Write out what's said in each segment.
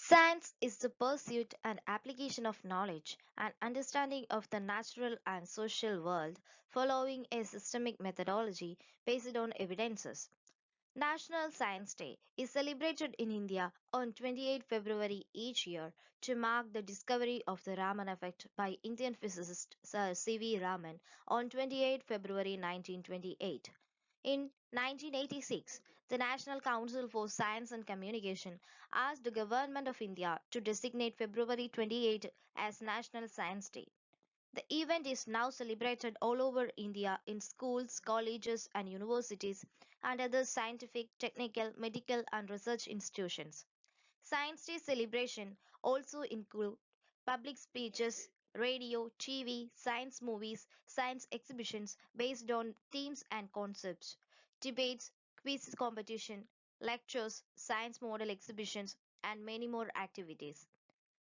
Science is the pursuit and application of knowledge and understanding of the natural and social world following a systemic methodology based on evidences. National Science Day is celebrated in India on 28 February each year to mark the discovery of the Raman effect by Indian physicist Sir C.V. Raman on 28 February 1928. In 1986, the National Council for Science and Communication asked the Government of India to designate February 28 as National Science Day. The event is now celebrated all over India in schools, colleges, and universities, and other scientific, technical, medical, and research institutions. Science Day celebration also include public speeches, radio, TV, science movies, science exhibitions based on themes and concepts, debates, quiz competition, lectures, science model exhibitions, and many more activities.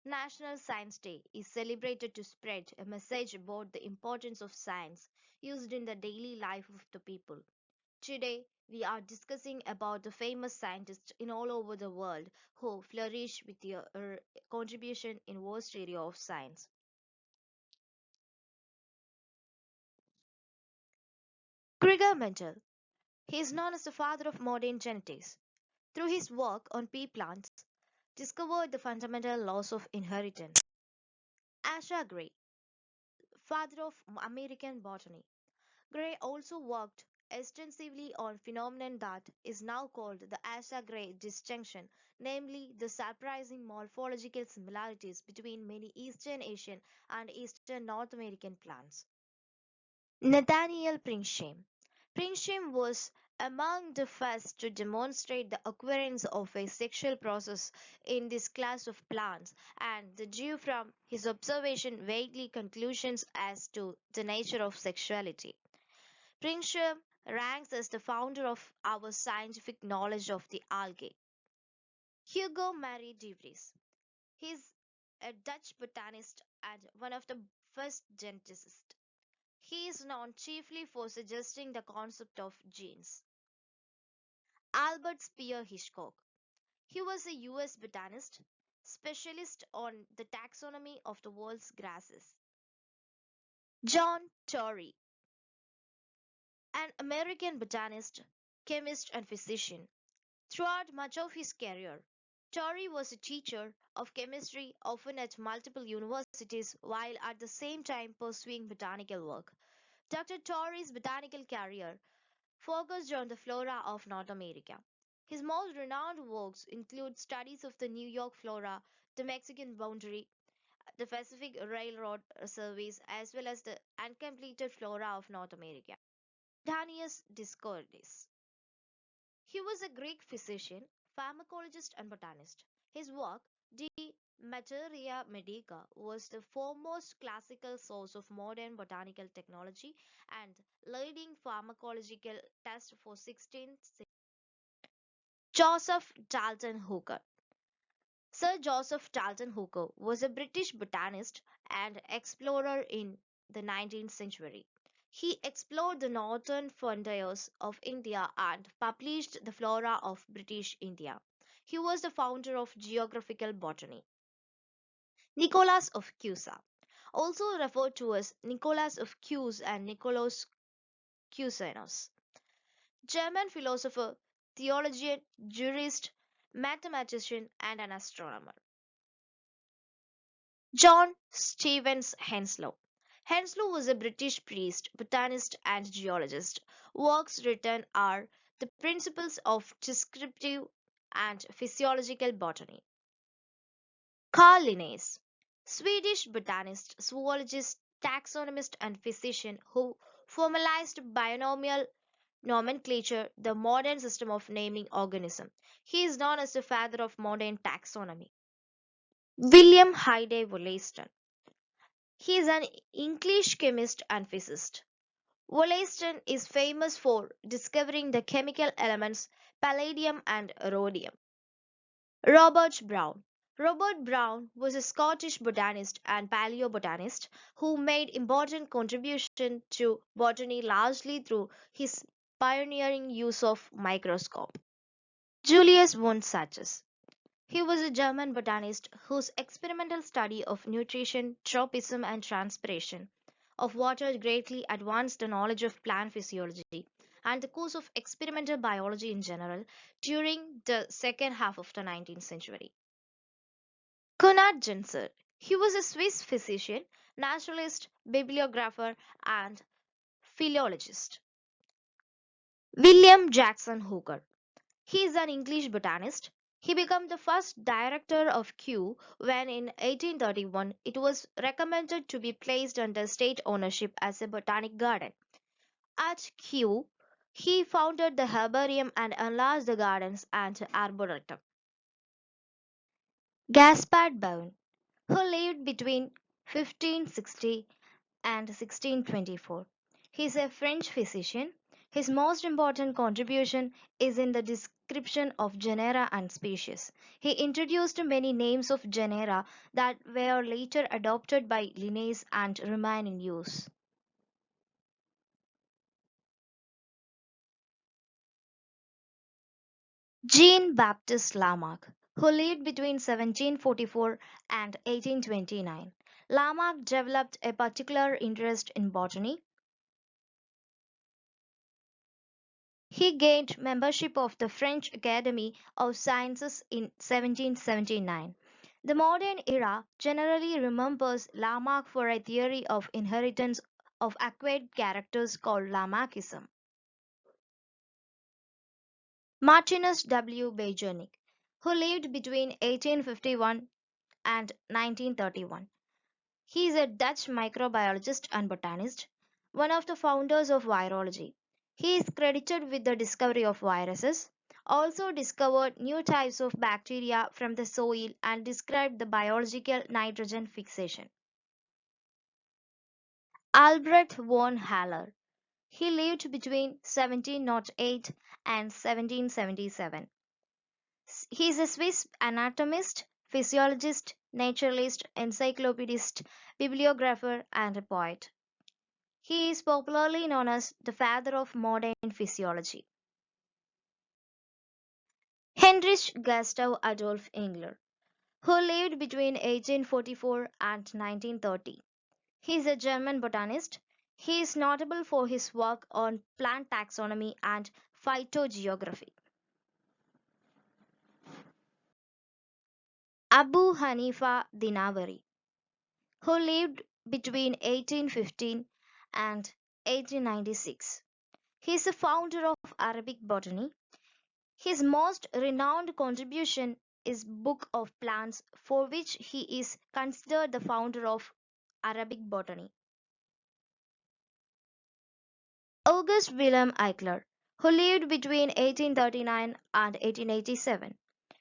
National Science Day is celebrated to spread a message about the importance of science used in the daily life of the people. Today, we are discussing about the famous scientists in all over the world who flourish with their contribution in vast area of science. Gregor Mendel, he is known as the father of modern genetics. Through his work on pea plants, discovered the fundamental laws of inheritance. Asa Gray, father of American botany. Gray also worked extensively on phenomenon that is now called the Asa-Gray disjunction, namely the surprising morphological similarities between many Eastern Asian and Eastern North American plants. Nathaniel Pringsheim. Pringsheim was among the first to demonstrate the occurrence of a sexual process in this class of plants and drew from his observation vaguely conclusions as to the nature of sexuality. Pringsheim ranks as the founder of our scientific knowledge of the algae. Hugo Marie de Vries. He is a Dutch botanist and one of the first geneticists. He is known chiefly for suggesting the concept of genes. Albert Spear Hitchcock. He was a US botanist, specialist on the taxonomy of the world's grasses. John Torrey, an American botanist, chemist, and physician. Throughout much of his career, Torrey was a teacher of chemistry often at multiple universities while at the same time pursuing botanical work. Dr. Torrey's botanical career focused on the flora of North America. His most renowned works include studies of the New York flora, the Mexican boundary, the Pacific Railroad Service, as well as the uncompleted flora of North America. Danius Discordis. He was a Greek physician, pharmacologist, and botanist. His work, De Materia Medica, was the foremost classical source of modern botanical technology and leading pharmacological test for 16th century. Joseph Dalton Hooker. Sir Joseph Dalton Hooker was a British botanist and explorer in the 19th century. He explored the northern frontiers of India and published the flora of British India. He was the founder of geographical botany. Nicholas of Cusa, also referred to as Nicholas of Cuse and Nicolaus Cusanus, German philosopher, theologian, jurist, mathematician, and an astronomer. John Stevens Henslow. Henslow was a British priest, botanist, and geologist. Works written are The Principles of Descriptive and Physiological Botany. Carl Linnaeus, Swedish botanist, zoologist, taxonomist, and physician who formalized binomial nomenclature, the modern system of naming organisms. He is known as the father of modern taxonomy. William Hyde Wollaston. He is an English chemist and physicist. Wollaston is famous for discovering the chemical elements palladium and rhodium. Robert Brown. Robert Brown was a Scottish botanist and paleobotanist who made important contribution to botany largely through his pioneering use of microscope. Julius von Sachs. He was a German botanist whose experimental study of nutrition, tropism, and transpiration of water greatly advanced the knowledge of plant physiology and the course of experimental biology in general during the second half of the 19th century. Konrad Genzer. He was a Swiss physician, naturalist, bibliographer, and philologist. William Jackson Hooker. He is an English botanist. He became the first director of Kew when in 1831 it was recommended to be placed under state ownership as a botanic garden. At Kew, he founded the herbarium and enlarged the gardens and arboretum. Gaspard Bowen, who lived between 1560 and 1624. He is a French physician. His most important contribution is in the description of genera and species. He introduced many names of genera that were later adopted by Linnaeus and remain in use. Jean-Baptiste Lamarck, who lived between 1744 and 1829. Lamarck developed a particular interest in botany. He gained membership of the French Academy of Sciences in 1779. The modern era generally remembers Lamarck for a theory of inheritance of acquired characters called Lamarckism. Martinus W. Beijerinck, who lived between 1851 and 1931. He is a Dutch microbiologist and botanist, one of the founders of virology. He is credited with the discovery of viruses, also discovered new types of bacteria from the soil and described the biological nitrogen fixation. Albrecht von Haller. He lived between 1708 and 1777. He is a Swiss anatomist, physiologist, naturalist, encyclopedist, bibliographer, and a poet. He is popularly known as the father of modern physiology. Heinrich Gustav Adolf Engler, who lived between 1844 and 1930. He is a German botanist. He is notable for his work on plant taxonomy and phytogeography. Abu Hanifa Dinavari, who lived between 1815 and 1896. He is the founder of Arabic botany. His most renowned contribution is Book of Plants, for which he is considered the founder of Arabic botany. August Wilhelm Eichler, who lived between 1839 and 1887.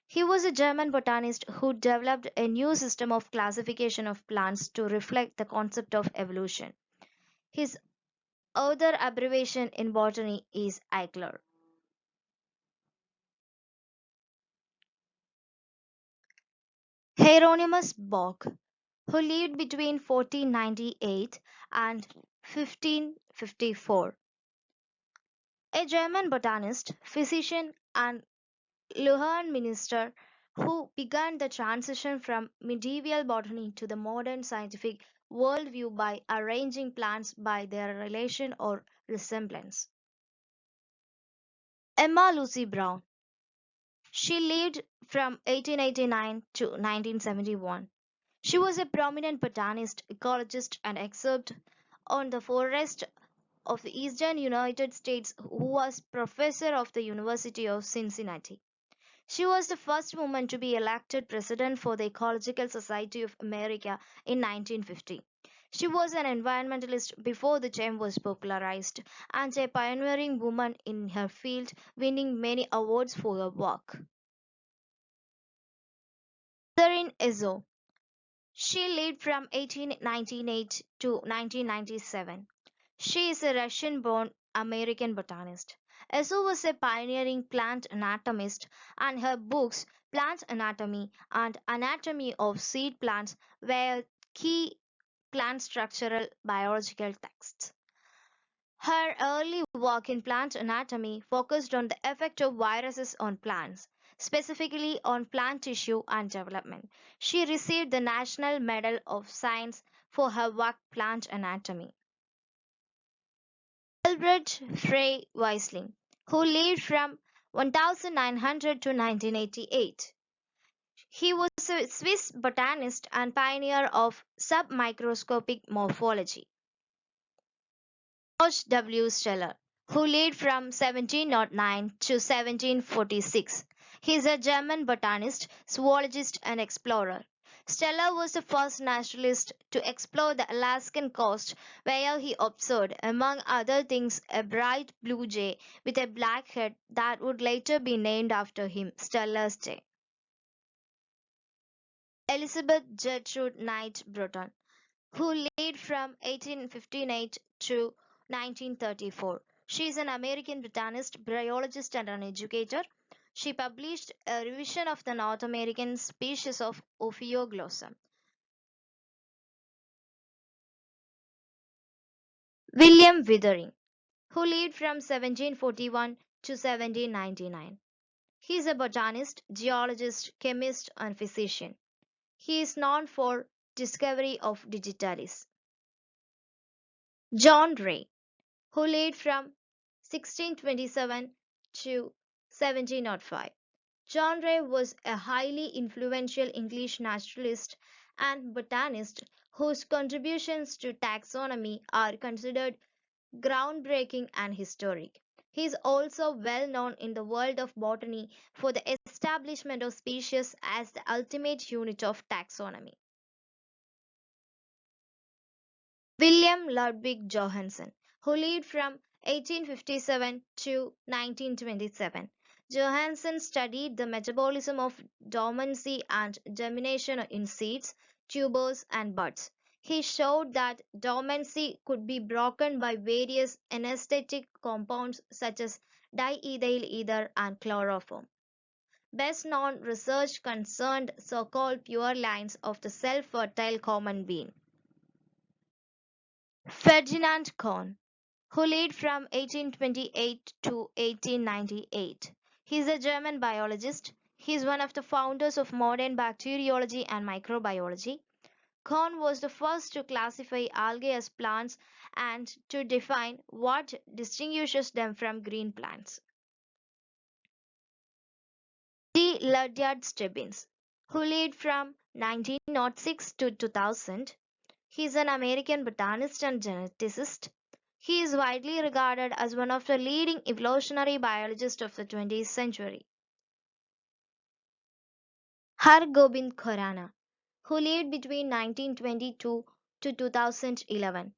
He was a German botanist who developed a new system of classification of plants to reflect the concept of evolution. His other abbreviation in botany is Eichler. Hieronymus Bock, who lived between 1498 and 1554, a German botanist, physician, and Lutheran minister who began the transition from medieval botany to the modern scientific worldview by arranging plants by their relation or resemblance. Emma Lucy Brown. She lived from 1889 to 1971. She was a prominent botanist, ecologist, and expert on the forest of the eastern United States who was professor of the University of Cincinnati. She was the first woman to be elected president for the Ecological Society of America in 1950. She was an environmentalist before the term was popularized and a pioneering woman in her field, winning many awards for her work. Catherine Ezo. She lived from 1898 to 1997. She is a Russian born American botanist. Esso was a pioneering plant anatomist, and her books, Plant Anatomy and Anatomy of Seed Plants, were key plant structural biological texts. Her early work in plant anatomy focused on the effect of viruses on plants. specifically on plant tissue and development. She received the National Medal of Science for her work plant anatomy. Albert Frey Weisling, who lived from 1900 to 1988. He was a Swiss botanist and pioneer of submicroscopic morphology. George W. Steller, who lived from 1709 to 1746. He is a German botanist, zoologist, and explorer. Steller was the first naturalist to explore the Alaskan coast, where he observed, among other things, a bright blue jay with a black head that would later be named after him, Steller's Jay. Elizabeth Gertrude Knight Broughton, who lived from 1858 to 1934. She is an American botanist, biologist, and an educator. She published a revision of the North American species of Ophioglossum. William Withering, who lived from 1741 to 1799. He is a botanist, geologist, chemist, and physician. He is known for discovery of digitalis. John Ray, who lived from 1627 to 1705. John Ray was a highly influential English naturalist and botanist whose contributions to taxonomy are considered groundbreaking and historic. He is also well known in the world of botany for the establishment of species as the ultimate unit of taxonomy. William Ludwig Johansen, who lived from 1857 to 1927. Johansen studied the metabolism of dormancy and germination in seeds, tubers, and buds. He showed that dormancy could be broken by various anesthetic compounds such as diethyl ether and chloroform. Best known research concerned so-called pure lines of the self-fertile common bean. Ferdinand Kohn, who lived from 1828 to 1898. He is a German biologist. He is one of the founders of modern bacteriology and microbiology. Kohn was the first to classify algae as plants and to define what distinguishes them from green plants. D. Rudyard Stebbins, who lived from 1906 to 2000. He is an American botanist and geneticist. He is widely regarded as one of the leading evolutionary biologists of the 20th century. Har Gobind Khorana, who lived between 1922 to 2011.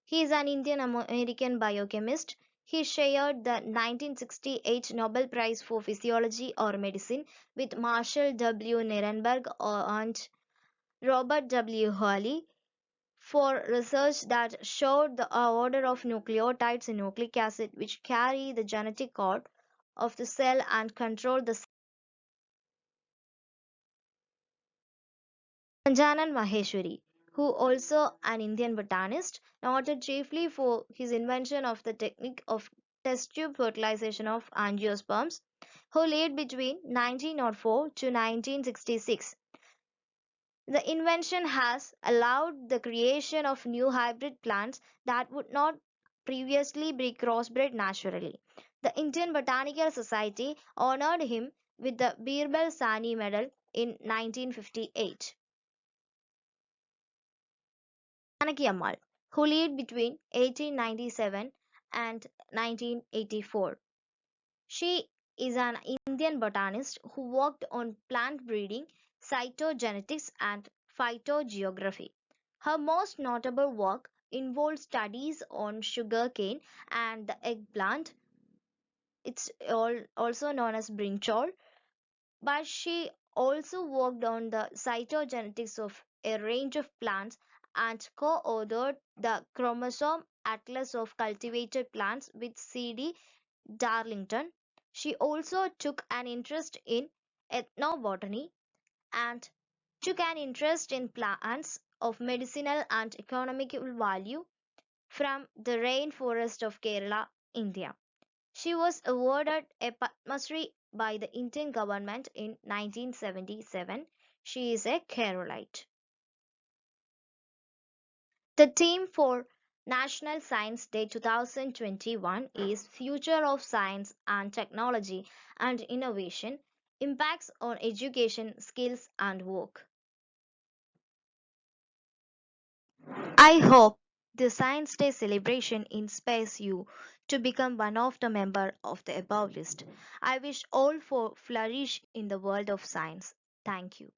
He is an Indian American biochemist. He shared the 1968 Nobel Prize for Physiology or Medicine with Marshall W. Nirenberg and Robert W. Hawley for research that showed the order of nucleotides in nucleic acid which carry the genetic code of the cell and control the Anjanan Maheshwari, who also an Indian botanist, noted chiefly for his invention of the technique of test tube fertilization of angiosperms, who lived between 1904 to 1966. The invention has allowed the creation of new hybrid plants that would not previously be crossbred naturally. The Indian Botanical Society honored him with the Birbal Sahni Medal in 1958. Janaki Ammal, who lived between 1897 and 1984. She is an Indian botanist who worked on plant breeding, cytogenetics, and phytogeography. Her most notable work involved studies on sugarcane and the eggplant. It's also known as brinjal, but she also worked on the cytogenetics of a range of plants and co-authored the chromosome atlas of cultivated plants with C.D. Darlington. She also took an interest in ethnobotany and took an interest in plants of medicinal and economical value from the rainforest of Kerala, India. She was awarded a Padma Shri by the Indian government in 1977. She is a Keralite. The theme for National Science Day 2021 is Future of Science and Technology and Innovation Impacts on Education, Skills and Work. I hope the Science Day celebration inspires you to become one of the members of the above list. I wish all for flourish in the world of science. Thank you.